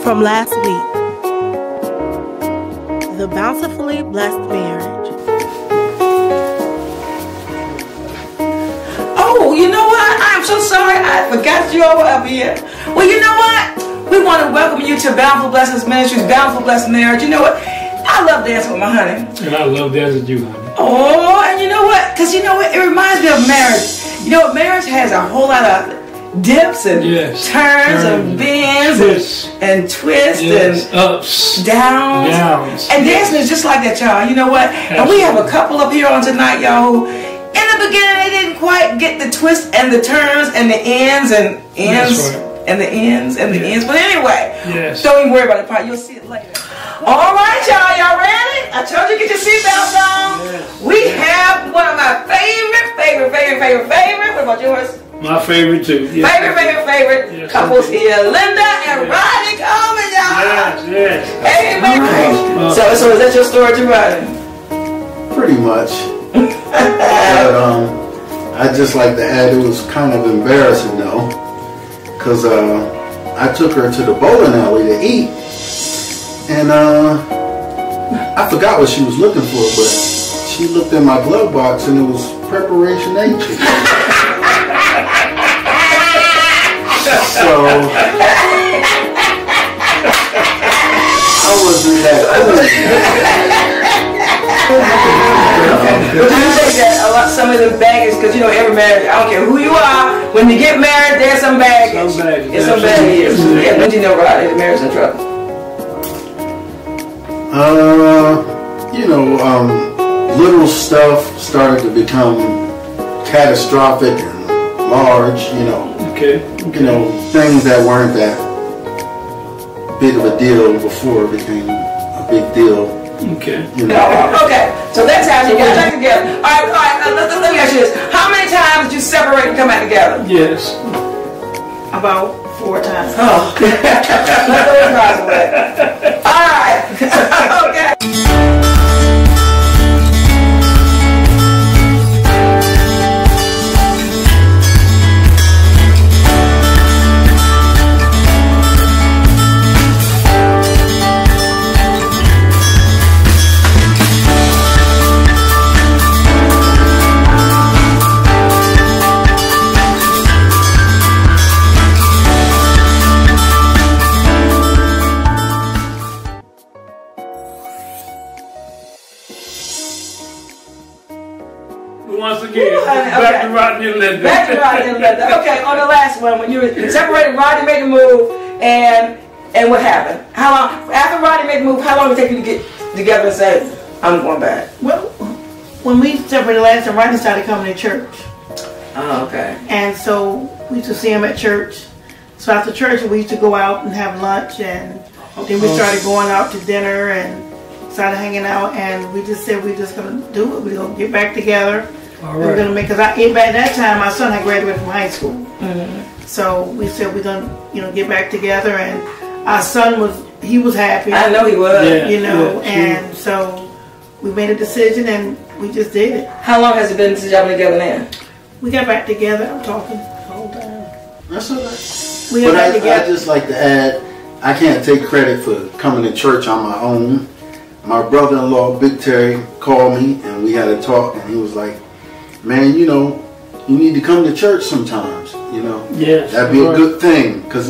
from last week. The bountifully blessed marriage. Oh, you know what? I'm so sorry. I forgot you all were up here. Well, you know what? We want to welcome you to Bountiful Blessings Ministries, Bountiful Blessed Marriage. You know what? I love dancing with my honey. And I love dancing with you, honey. Oh, and you know what? Because you know what? It reminds me of marriage. You know what? Marriage has a whole lot of dips and turns and bends and twists and ups, downs. And dancing is just like that, y'all. You know what? And we have a couple up here on tonight, y'all, who in the beginning they didn't quite get the twists and the turns and the ends and ends and the ends and the ends. But anyway, don't even worry about the part. You'll see it later. All right, y'all. Y'all ready? I told you get your seatbelts on. We have one of my favorite. What about yours? My favorite too. Favorite couples here. Linda and Rodney Coleman, y'all. Yes. Amen. So is that your story too, Rodney? Pretty much. But I just like to add, it was kind of embarrassing though, because I took her to the bowling alley to eat, and I forgot what she was looking for, but she looked in my glove box and it was preparation H. So I wasn't that But you say that some of the baggage, because you know every marriage, I don't care who you are, when you get married, there's some baggage. There's some baggage. Yeah, when do you know, Rodney, the marriage in trouble? Little stuff started to become catastrophic and large, things that weren't that big of a deal before became a big deal. Okay, so that's how you got back together. All right, let me ask you this. How many times did you separate and come back together? Yes. About 4 times. Oh. All right. Okay. Once again, back to Rodney and Linda. Okay, on the last one, when you were separated, Rodney made the move, and what happened? How long after Rodney made the move? How long did it take you to get together and say, "I'm going back"? Well, when we separated last time, Rodney started coming to church. Oh, okay. And so we used to see him at church. So after church, we used to go out and have lunch, and then we started going out to dinner and started hanging out. And we just said we're just gonna do it. We're gonna get back together. We're gonna make, because by that time my son had graduated from high school. So we said we're gonna get back together, and our son was happy. I know he was. And so we made a decision and we just did it. How long has it been since y'all been together now? We got back together. I'm talking the whole time. That's all right. We got back together. I just like to add, I can't take credit for coming to church on my own. My brother-in-law, Big Terry, called me and we had a talk, and he was like, "Man, you need to come to church sometimes. That'd be a good thing." Because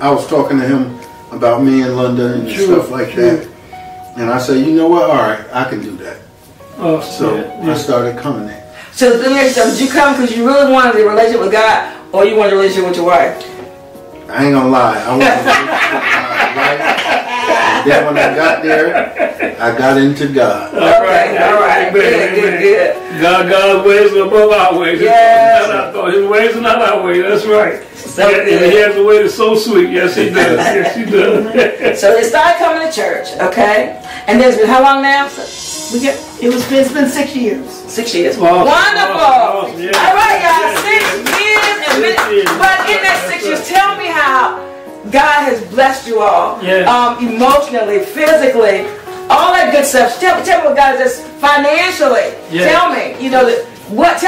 I was talking to him about me and Linda and stuff like that, and I said, "You know what? All right, I can do that." So I started coming there. So let me ask you something. Did you come because you really wanted a relationship with God, or you wanted a relationship with your wife? I ain't gonna lie, I wanted a relationship with God, right? And then when I got there, I got into God. All right. Good. God's ways are above our ways. Yes. His ways are not our ways. That's right. So he has a way that's so sweet. Yes, he does. Yes, he does. So they started coming to church, okay? And there's been how long now? It's been 6 years. 6 years. Awesome. Wonderful. Awesome. Yeah. All right, y'all. 6 years and minutes. But in that 6 years, tell me how God has blessed you all, emotionally, physically, all that good stuff. Tell me what God has done financially. Yeah. Tell me, tell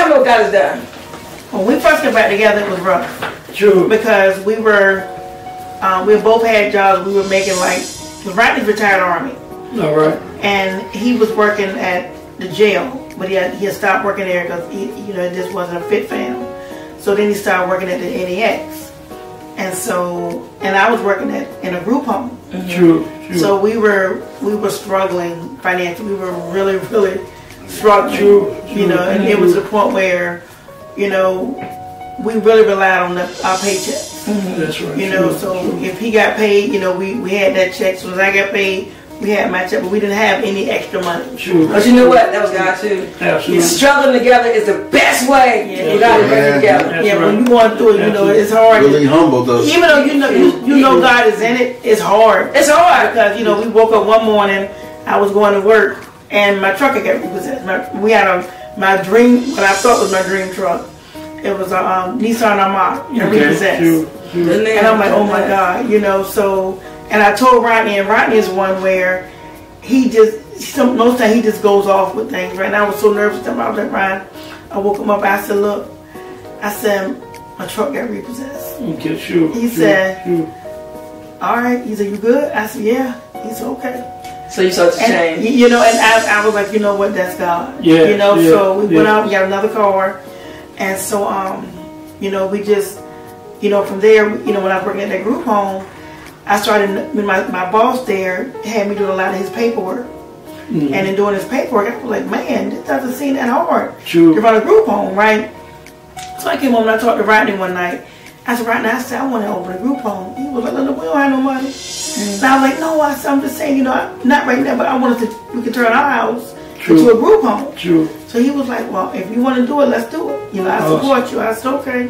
me what God has done. When we first got back together, it was rough. True. Because we were we both had jobs. We were making like, Rodney's retired Army. All right. And he was working at the jail, but he had stopped working there because it just wasn't a fit for him. So then he started working at the NEX, and I was working in a group home. True. So we were struggling financially. We were really, really struggling. True. And it was the point where, we really relied on our paychecks. That's right. So if he got paid, we had that check. So as I got paid, we had my check, but we didn't have any extra money. True. But you know what? That was God too. Absolutely. Struggling together is the best way. Yeah. You gotta bring it together. That's Yeah, right. when you going through it, it's hard. Really humbled us. Even though you know God is in it, it's hard. It's hard. Because we woke up one morning, I was going to work, and my truck had got repossessed. We had my dream, what I thought was my dream truck. It was a Nissan Armada, repossessed. And I'm like, oh my God, so, and I told Rodney, and Rodney is one where most times he just goes off with things, right? And I was so nervous about that, Ryan. I woke him up, I said, look, my truck got repossessed. Okay, sure. He said, all right. He said, you good? I said, yeah. He said, okay. So you started to change. And I was like, you know what, that's God. Yeah. So we went out and got another car. And so, we just, from there, when I was working at that group home, I started, my boss there had me doing a lot of his paperwork. And in doing his paperwork, I was like, man, this doesn't seem that hard to run a group home, right? So I came home and I talked to Rodney one night. I said, Rodney, I want to open a group home. He was like, we don't have no money. And I was like, no, I'm just saying, not right now, but I wanted we could turn our house into a group home. So he was like, well, if you want to do it, let's do it. I support you. I said, okay.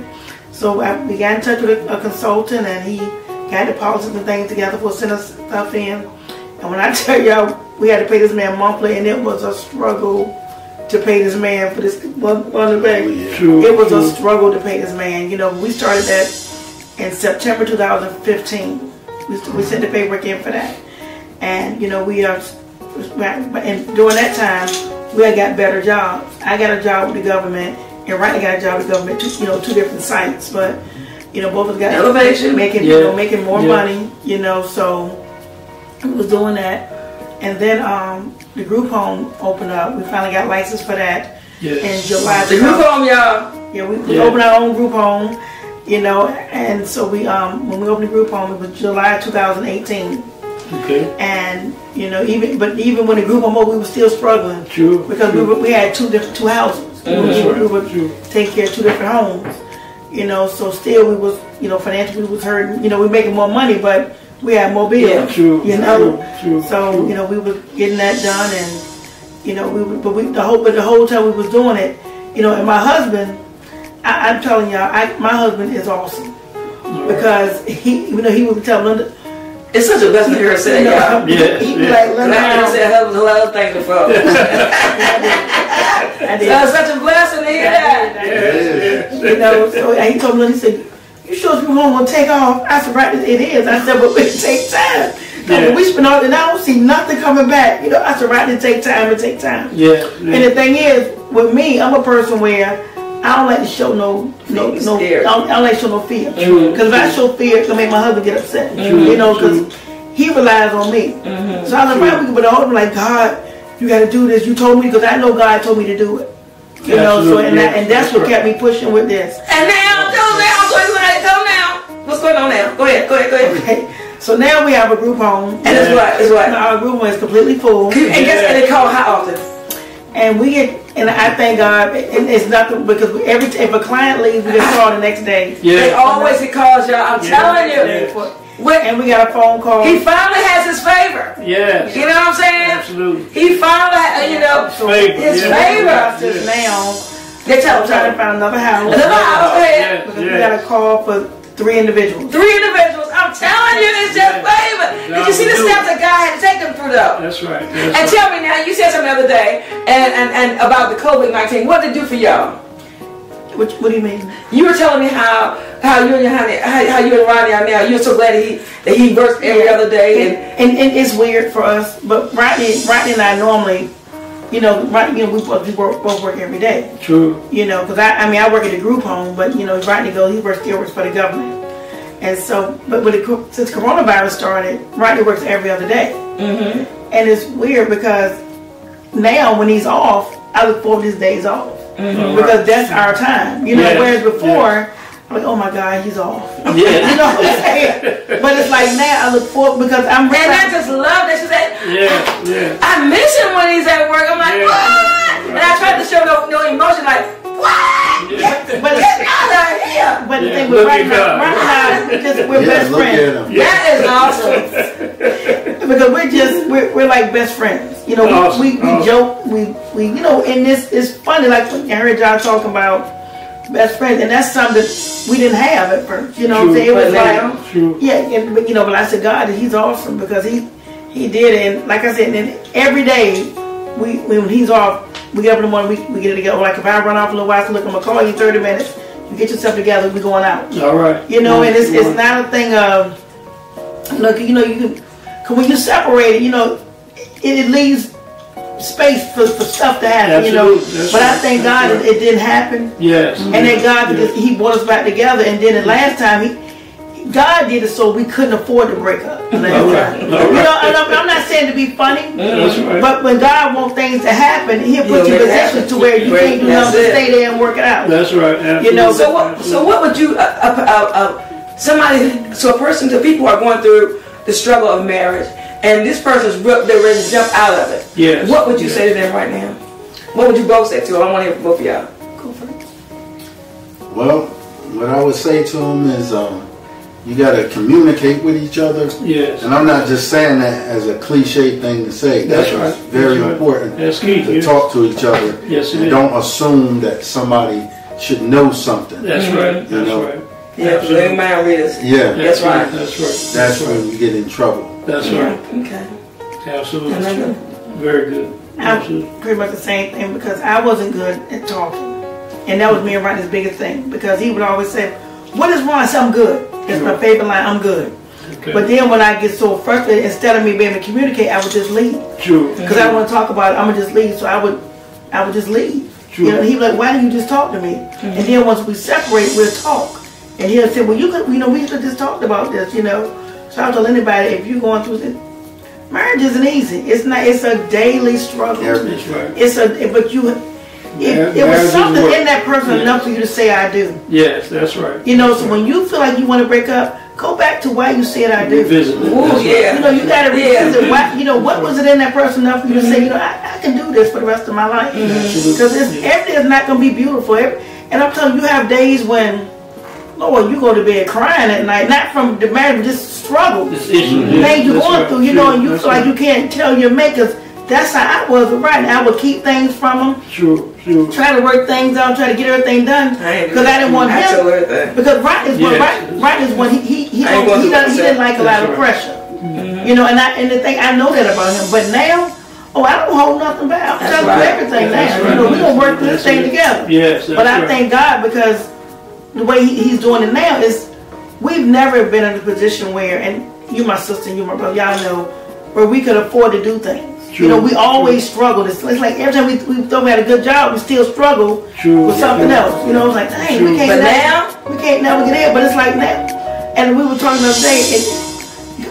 So we got in touch with a consultant, and he got the policies and things together for sending stuff in. And when I tell y'all, we had to pay this man monthly, and it was a struggle to pay this man for this one baby. It was a struggle to pay this man. We started that in September 2015. We sent the paperwork in for that. And, and during that time, we had got better jobs. I got a job with the government, and Rodney got a job with the government, two different sites. But, both of us got elevation, making more money, so we was doing that. And then the group home opened up. We finally got licensed for that in July. The group home, y'all. Yeah, we opened our own group home, and so we when we opened the group home, it was July 2018. Okay. And even when the group home opened, we were still struggling. Because we had two houses. We were taking care of two different homes. So still we was financially we was hurting. We were making more money, but we had more bills. So we were getting that done, and the whole time we was doing it, and my husband, I'm telling y'all, my husband is awesome because he would tell Linda. It's such a blessing to hear her say that, y'all. He be like, Linda, I said husband's a lot of things before. I did. So it's such a blessing to hear that. So he told me, he said, you sure this home gonna take off? I said, right, it is. I said, but it takes time. We spend all, and I don't see nothing coming back. I said, right, it take time. And the thing is, with me, I'm a person where I don't like to show no I don't like to show no fear. Because if I show fear, it's gonna make my husband get upset. Because he relies on me. So I was like, but I was like, God, you got to do this. You told me, because I know God told me to do it. And that's what kept me pushing with this. And now, tell now. What's going on now? Go ahead. Okay. So now we have a group home. And it's what? Our group home is completely full. And guess what they call how often? And I thank God, and it's nothing, because if a client leaves, we get called the next day. They always get calls, y'all. I'm telling you. And we got a phone call. He finally has his favor. Yes. You know what I'm saying? Absolutely. He finally, his favor. Just now, They tell I'm trying to find another house. Another house, go ahead. Because we got a call for 3 individuals. 3 individuals. I'm telling you, it's just favor. Did you see the steps that God had to take them through, though? That's right. And tell me now, you said something the other day, and about the COVID-19. What did it do for y'all? What do you mean? You were telling me how you and Ronnie are now. You're so glad that he works every other day. And it's weird for us, but Rodney and I normally, we both work every day. True. Because I work at a group home, but Rodney still works for the government. And so, but since coronavirus started, Rodney works every other day. And it's weird because now when he's off, I look forward to his days off. Because that's our time. You know, whereas before, I'm like, oh my God, he's off. You know what I'm saying? But it's like now I look forward because I'm ready. And I just love that she said, I miss him when he's at work. I'm like, what? And I tried to show no emotion, like, what? But get out of here. But the thing with right now, because we're best friends. That is awesome. Because we're like best friends. You know, we joke, we you know, and this is funny. Like when I heard y'all talking about best friends, and that's something that we didn't have at first. You know what I'm saying? It was like, and, you know, but I said, God, he's awesome because he did it. And like I said, and every day when he's off, we get up in the morning, we get it together. Like if I run off a little while, so look, I'm gonna call you 30 minutes. You get yourself together, we going out. All right. You know, and it's not a thing of, look, you know, you can, cause when you separate it, you know, it leaves space for stuff to happen, you know. But I thank God it didn't happen. Yes. And then God, he brought us back together. And then the last time, God did it so we couldn't afford to break up. You know, and I'm not saying to be funny, but when God wants things to happen, He'll put you in position to where you can't do nothing to stay there and work it out. That's right. Absolutely. You know. So what would you so a person, to people who are going through the struggle of marriage, and this person's they're ready to jump out of it. Yes. What would you say to them right now? What would you both say to them? I want to hear from both of y'all. Go for it. Well, what I would say to them is, you got to communicate with each other. Yes. And I'm not just saying that as a cliche thing to say. That's right. Very important. That's key. To talk to each other. Yes, it and is. Don't assume that somebody should know something. That's right. That's right. Yeah, blame mind readers. Yeah. That's right. That's right. That's when you get in trouble. That's right. Okay. Absolutely. Very good. Absolutely. I'm pretty much the same thing because I wasn't good at talking. And that was me and Rodney's biggest thing because he would always say, what is wrong? I said, I'm good. That's my favorite line, I'm good. Okay. But then when I get so frustrated, instead of me being able to communicate, I would just leave. True. Because I don't want to talk about it, I'm going to just leave. So I would just leave. True. You know, he'd be like, why didn't you just talk to me? And then once we separate, we'll talk. And he'll say, well, you could, you know, we could just talked about this, you know. So I tell anybody, if you're going through this, marriage isn't easy. It's not. It's a daily struggle. That's right. But you, it was something in that person enough for you to say I do. Yes, that's right. You know, so when you feel like you want to break up, go back to why you said I do. Revisit it. Ooh, yeah. You know, you got to revisit why. You know, what was it in that person enough for you to say, you know, I can do this for the rest of my life. Because everything is not going to be beautiful. And I'm telling you, you have days when, Lord, you go to bed crying at night, not from the marriage, but just struggle. Things you're going through, you know, and you feel like you can't tell your makers. That's how I was with Rodney. I would keep things from him. True. Try to work things out, try to get everything done. Because I didn't want him. Because Rodney's one, he didn't like a lot of pressure. You know, and the thing, I know that about him. But now, I don't hold nothing back. I'm telling you everything now. You know, we're going to work this thing together. Yes, but I thank God because the way he's doing it now is we've never been in a position where, and you my sister and you my brother, y'all know, where we could afford to do things. True. You know, we always struggled. It's like every time we thought we had a good job, we still struggle with something else. You know, it's like, dang, we can't never get in. But it's like now, and we were talking the other day,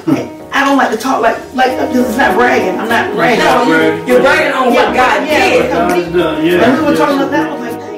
and I don't like to talk like because it's not bragging. I'm not bragging. No, you're bragging on what God did. And we were talking about that. I was like, dang.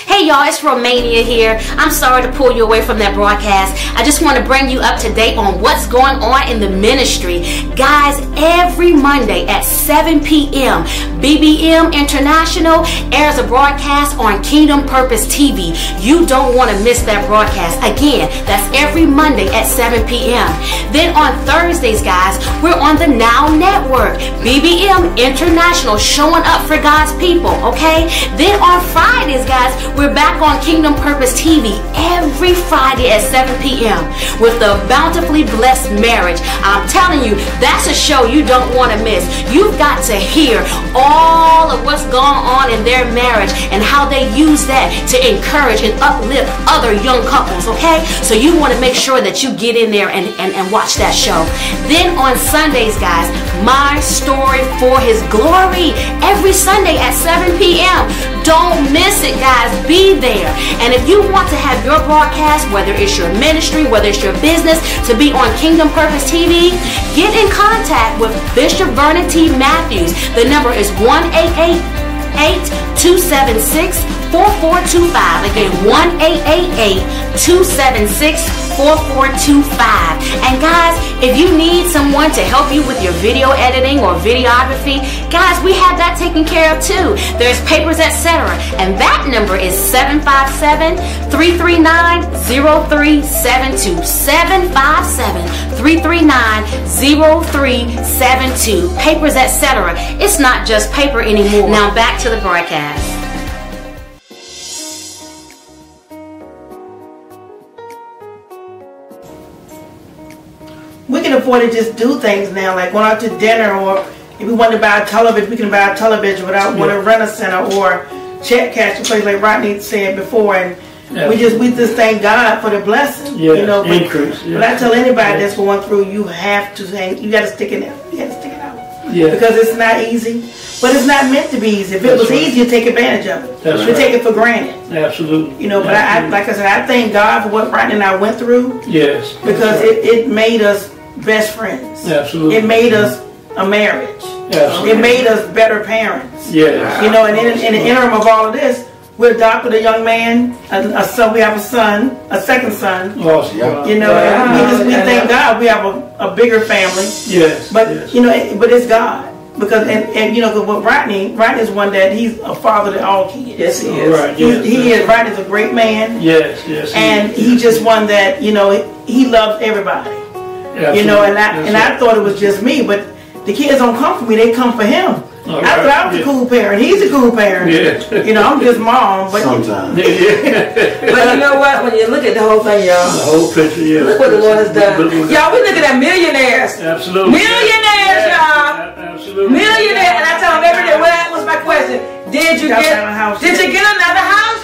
Hey y'all, it's Romania here. I'm sorry to pull you away from that broadcast. I just want to bring you up to date on what's going on in the ministry. Guys, every Monday at 7 p.m., BBM International airs a broadcast on Kingdom Purpose TV. You don't want to miss that broadcast. Again, that's every Monday at 7 p.m. Then on Thursdays, guys, we're on the Now Network. BBM International showing up for God's people, okay? Then on Fridays, guys, we're back on Kingdom Purpose TV every Friday at 7 p.m. with the Bountifully Blessed Marriage. I'm telling you, that's a show you don't want to miss. You've got to hear all of what's going on in their marriage and how they use that to encourage and uplift other young couples, okay? So you want to make sure that you get in there and watch that show. Then on Sundays, guys, My Story for His Glory, every Sunday at 7 p.m. Don't miss it, guys. Be there. And if you want to have your broadcast, whether it's your ministry, whether it's your business, to be on Kingdom Purpose TV, get in contact with Bishop Vernon T. Matthews. The number is 1-888-276-4425. Again, 1-888-276-4425. And guys, if you need someone to help you with your video editing or videography, guys, we have that taken care of too. There's Papers, etc. And that number is 757-339-0372. 757-339-0372. Papers, etc. It's not just paper anymore. Now back to the broadcast. We can afford to just do things now, like going out to dinner, or if we want to buy a television, we can buy a television without want to rent a center or check cash, a place like Rodney said before. And we just thank God for the blessing. Yeah, you know, increase. But I tell anybody that's going through, you have to hang, you got to stick it out. You got to stick it out. Yeah. Because it's not easy, but it's not meant to be easy. If it was easy, you take advantage of it. That's we take it for granted. Absolutely. You know, but I like I said, I thank God for what Rodney and I went through. Yes. Because it made us best friends. Absolutely. It made us a marriage. Absolutely. It made us better parents. Yeah. You know, and in the interim of all of this, we adopted a young man, a son. We have a son, a second son. Awesome. You know, and we thank God we have a bigger family. Yes. But you know, but it's God. Because and you know, because Rodney is one that he's a father to all kids. Yes, he is. Right. He is. Rodney's a great man. Yes. And he's just one that, you know, he loves everybody. Absolutely. You know, and I thought it was just me, but the kids don't come for me; they come for him. All I thought I was a cool parent. He's a cool parent. Yeah. You know, I'm just mom, but sometimes. But you know what? When you look at the whole thing, y'all, The whole picture, yeah. look what the Lord has done. Y'all, we looking at millionaires. Absolutely. Millionaires, y'all. Absolutely. Millionaires. And I tell them every day, well, that was my question. Did you get another house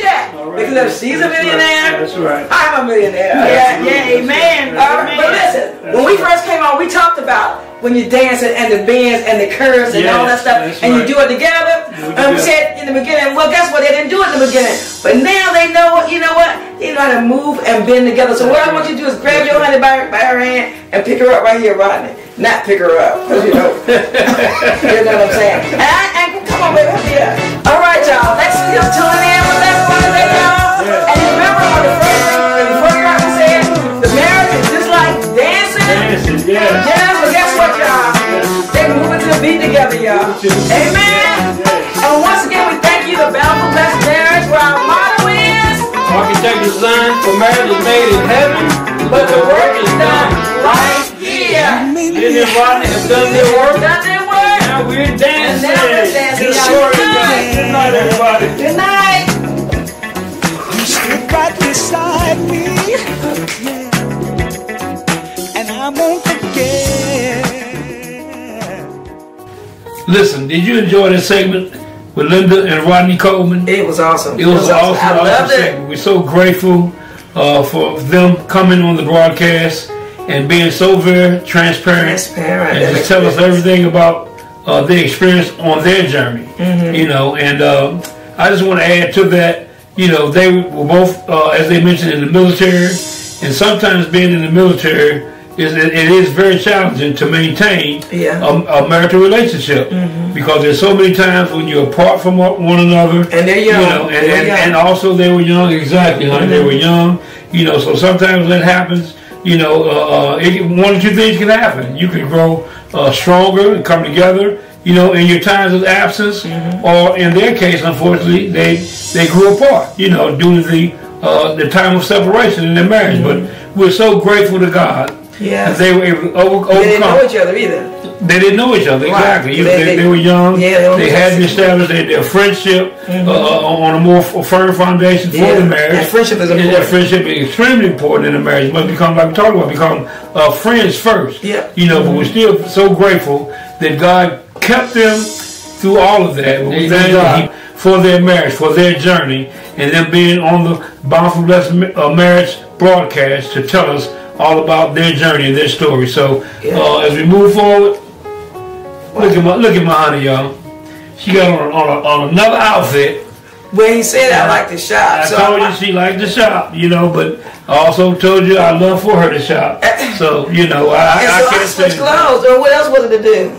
yet? All right. Because if she's a millionaire, That's right. I'm a millionaire. yeah, amen. But listen, when we first came on, we talked about when you're dancing and the bends and the curves and all that stuff, and you do it together. And we said in the beginning, well, guess what? They didn't do it in the beginning, but now they know. You know what? They know how to move and bend together. So what I want you to do is grab your honey by her hand and pick her up right here, Rodney. Not pick her up, because you know, you know what I'm saying. And come on, baby, help me up. All right, y'all. Let's still tune in with everybody today, y'all. And remember what the first Rodney said: the marriage is just like dancing. Yeah. Yeah, but guess what, y'all? They moving to the beat together, y'all. Amen. And once again, we thank you, the Bountiful Blessed Marriage, where our motto is: Architect design for marriage is made in heaven, but the work is done right here. Lynn and Rodney have done their work. Done their work. Now we're dancing. And now we're dancing. Good Y'all. night. Good night, everybody. Good night. You stood right beside me, yeah, and I won't forget. Listen, did you enjoy this segment with Linda and Rodney Coleman? It was awesome. It was awesome. I loved it. Segment. We're so grateful for them coming on the broadcast and being so very transparent and to tell us everything about their experience on their journey. You know, and I just want to add to that. You know, they were both, as they mentioned, in the military, and sometimes being in the military it is very challenging to maintain a marital relationship because there's so many times when you're apart from one another, and they're young, you know, and also they were young, exactly, honey, they were young, you know, so sometimes that happens, you know, one or two things can happen. You can grow stronger and come together, you know, in your times of absence, or in their case, unfortunately, they grew apart, you know, due to the time of separation in their marriage. But we're so grateful to God Yeah. They were able to overcome. They didn't know each other either. They didn't know each other, exactly. Right. They were young. Yeah, they hadn't established their friendship on a more firm foundation for the marriage. And friendship is important. And friendship is extremely important in a marriage. It must become, like we talked about, become friends first. Yeah. You know, but we're still so grateful that God kept them through all of that. But we thank God for their marriage, for their journey, and them being on the Bountiful Blessed Marriage broadcast to tell us all about their journey and their story. So as we move forward, look at my honey, y'all. She got on another outfit. Well, he said I like to shop. I told you she liked to shop, you know, but I also told you I love for her to shop. So, you know, I can't switch clothes. Or what else was it to do?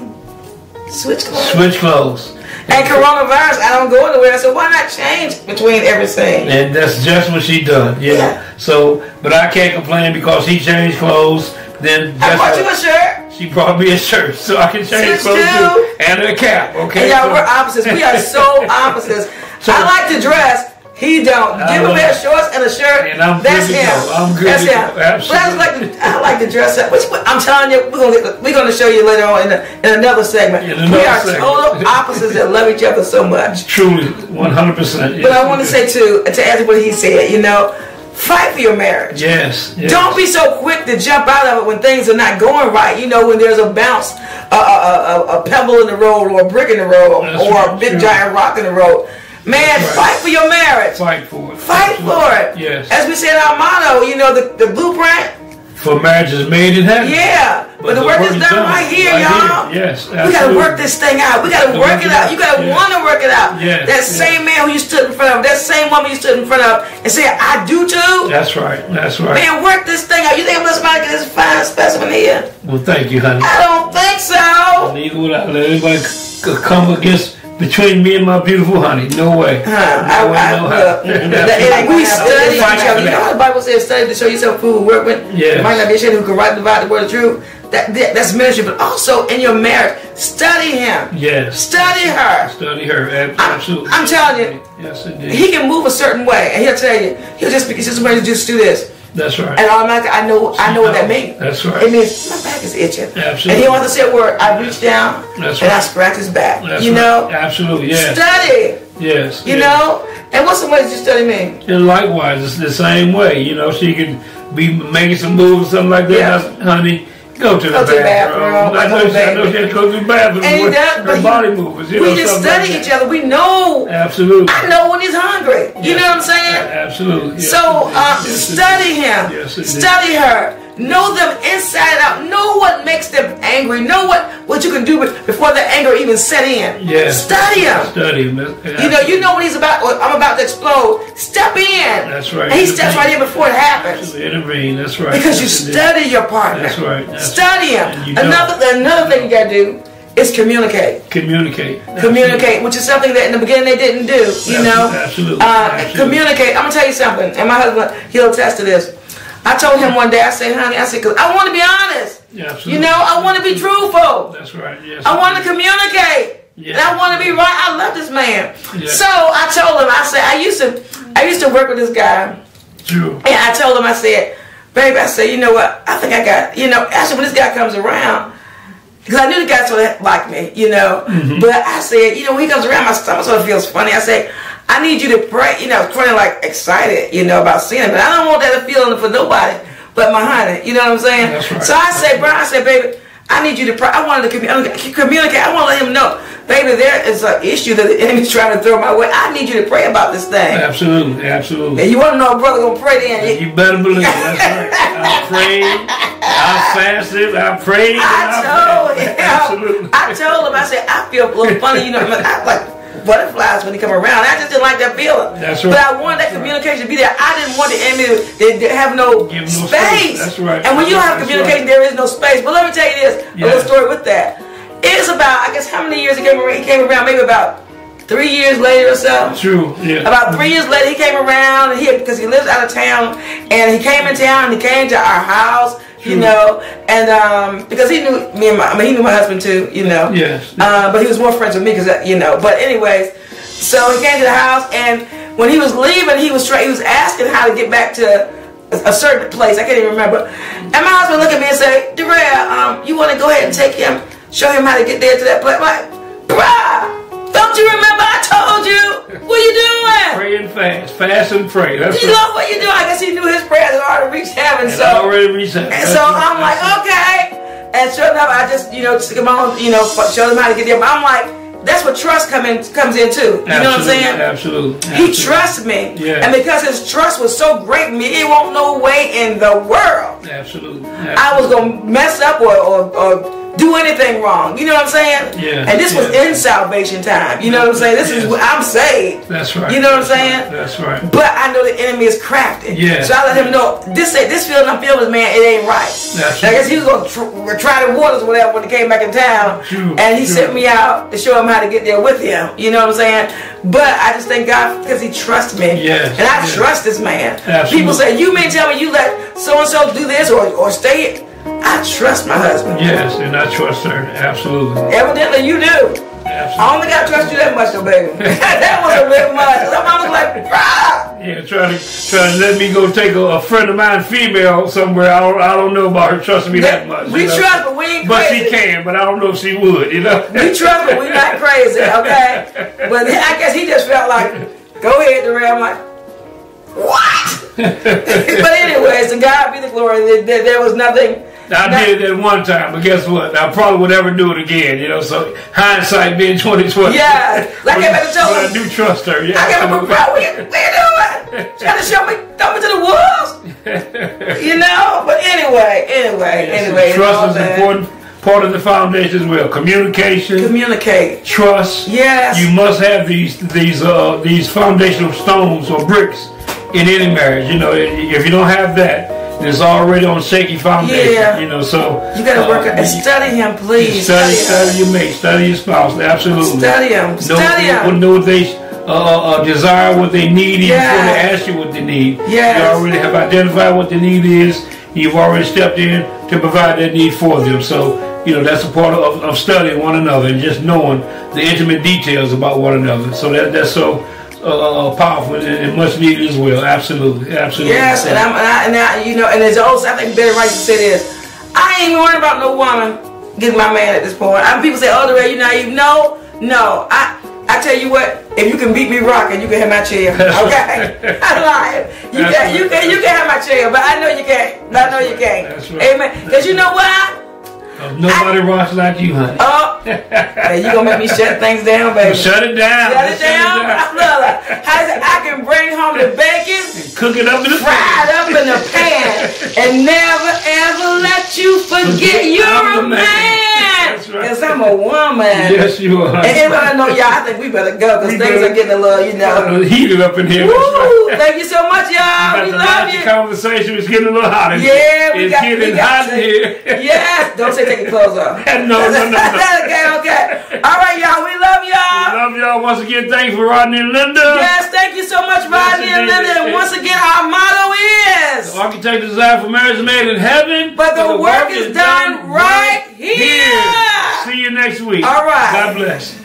Switch clothes. Switch clothes. And coronavirus, I don't go anywhere. So why not change between everything? And that's just what she done. Yeah. So, but I can't complain because he changed clothes. Then I bought you a shirt. She brought me a shirt, so I can change clothes too. And a cap. Okay. And y'all, we're opposites. We are so opposites. I like to dress. He don't. Give him a pair of shorts and a shirt. And I'm that's good him. to go. I'm good that's to him. go. Absolutely. But I like to dress up. I'm telling you, we're gonna show you later on in another segment. We are total opposites that love each other so much. Truly, 100%. But I want to say too, to answer what he said, you know, fight for your marriage. Yes. Don't be so quick to jump out of it when things are not going right. You know, when there's a bounce, a pebble in the road, or a brick in the road, or a big giant rock in the road. Man, fight for your marriage. Fight for it. Fight for it. Yes. As we said, our motto, you know, the blueprint. For marriage is made in heaven. Yeah. But the work is done right here, y'all. Yes. We got to work this thing out. We got to work it out. You got to want to work it out. Yes. That same man who you stood in front of, that same woman you stood in front of, and said, I do too. That's right. That's right. Man, work this thing out. You think I'm just about to get this fine specimen here? Well, thank you, honey. I don't think so. Neither would I let anybody come against between me and my beautiful honey. No way. We study each other. You know how the Bible says study to show yourself who will work with? Yeah. Might not be ashamed who can write divide the word of truth. That's ministry, but also in your marriage, study him. Yes. Study her. Study her. Absolutely. I'm telling you. Yes, indeed. He can move a certain way, and he'll tell you. He'll just be just ready to just do this. That's right. And automatically, I know what that means. That's right. It means my back is itching. Absolutely. And he don't have to say a word. I reach down and I scratch his back. That's you know? Absolutely. Yes. Study. Yes. You know? And what's the way you study me? And likewise, it's the same way. You know, she can be making some moves or something like that. Yeah. Honey, go to the bathroom. I know she had to go to the bathroom. And her body movements. We just study each other. We know. Absolutely. I know when he's hungry. You know what I'm saying? Absolutely. Yes, so study him. Yes, study her. Know them inside out. Know what makes them angry. Know what you can do before the anger even set in. Yes. Study him. Study him. You know when I'm about to explode. Step in. That's right. And he steps right in before it happens. Intervene. That's right. Because you study your partner. That's right. Study him. Another thing you got to do is communicate. Communicate, which is something that in the beginning they didn't do. You know. Absolutely. Communicate. I'm gonna tell you something, and my husband, he'll attest to this. I told him one day, I said, honey, because I want to be honest. Yeah, absolutely. You know, I want to be truthful. That's right. Yes. I want to communicate. Yeah. And I want to be right. I love this man. Yeah. So I told him, I said, I used to work with this guy. True. And I told him, I said, baby, I said, you know what? I think I got, actually when this guy comes around, because I knew the guy sort of liked me, But I said, when he comes around, my stomach sort of feels funny. I said, I need you to pray, kind of like excited, about seeing him. But I don't want that feeling for nobody but my honey. You know what I'm saying? That's right. So I said, baby, I need you to pray. I wanted to communicate. I want to let him know, baby, there is an issue that the enemy's trying to throw my way. I need you to pray about this thing. Absolutely. And you want to know a brother going to pray then? You better believe it. That's right. I prayed. I fasted. I prayed. I told him, I said, I feel a little funny, I like butterflies when they come around. I just didn't like that feeling. That's right. But I wanted that communication to be there. I didn't want the enemy to have no space. That's right. And when you have communication, there is no space. But let me tell you this, a little story with that. It's about, I guess, how many years he came around? He came around maybe about 3 years later or so. True, yeah. About 3 years later, he came around because he lives out of town, and he came in town. And he came to our house, and because he knew me and he knew my husband too, Yes. But he was more friends with me because, But anyways, so he came to the house, and when he was leaving, he was asking how to get back to a certain place. I can't even remember. And my husband looked at me and said, Darrell, you want to go ahead and take him, show him how to get there to that place? I'm like, bruh, don't you remember I told you? What are you doing? Pray and fast. Fast and pray. That's you know what you doing? I guess he knew his prayers had already reached heaven. And already reached heaven. And so I'm like, okay. And sure enough, I just, took him on, showed him how to get there. But I'm like, that's what trust comes in too. You know what I'm saying? Absolutely. He trusts me. Yeah. And because his trust was so great in me, it won't no way in the world Absolutely. I was going to mess up or do anything wrong. You know what I'm saying? Yeah. And this was in salvation time. You know what I'm saying? This is I'm saved. That's right. You know what I'm saying? That's right. But I know the enemy is crafty. Yeah. So I let him know this feeling I'm feeling, man, it ain't right. That's I guess he was going to try the waters or whatever when he came back in town. True, and he sent me out to show him how to get there with him. You know what I'm saying? But I just thank God because he trusts me. Yes. And I trust this man. Absolutely. People say, you may tell me you let so-and-so do this or stay. I trust my husband. Yes, and I trust her. Absolutely. Evidently you do. Absolutely. I only got to trust you that much though, baby. That was a bit much. I was like, bruh. Yeah, trying to let me go take a friend of mine, female, somewhere. I don't know about her trusting me that much. We trust, but we ain't But crazy. she can, but I don't know if she would, We trust, but we not crazy, okay? But I guess he just felt like, go ahead, Darrell. I'm like, what? But anyways, to God be the glory. There was nothing. I did it that one time, but guess what? I probably would never do it again, So hindsight being 2020. Yeah, like I better tell But him. I do trust her. Yeah, I got him, bro. What you doing? Trying to throw me to the wolves? But anyway. Trust is an important part of the foundation as well. Communicate. Trust. Yes. You must have these foundational stones or bricks in any marriage. If you don't have that, it's already on shaky foundation. Yeah. So you gotta work and study him, please. Study your mate, study your spouse. Absolutely. Study him. Know what they desire, what they need, even before they ask you what they need. Yes. You already have identified what the need is. You've already stepped in to provide that need for them. So that's a part of studying one another and just knowing the intimate details about one another. So that's so powerful and much needed as well. Absolutely. Yes, and and as also I think Barry Rice said is, I ain't worried about no woman getting my man at this point. People say, "Oh, Darrell, you naive." No. I tell you what, if you can beat me rocking, you can have my chair. Okay, I'm lying. You can have my chair, but I know you can't. I know you can't. That's right. Amen. Because you know what? Nobody rocks like you, honey. Hey, you gonna make me shut things down, baby? Shut it down. Shut it down. I can bring home the bacon, and cook it up in the fried up in the pan, and never ever let you forget you're a man. Because I'm a woman. Yes, you are. And I know y'all. I think we better go because things are getting a little, heated up in here. Woo! Thank you so much, y'all. We love you. The conversation is getting a little hot in here. Yeah, it's getting hot in here. Yes, don't say take your clothes off. No. Okay. All right, y'all. We love y'all. We love y'all. Once again, thanks for Rodney and Linda. Yes, thank you so much, Rodney and Linda. And once again, our motto is: the architect designed for marriage is made in heaven, but the work is done right here. See you next week. All right. God bless.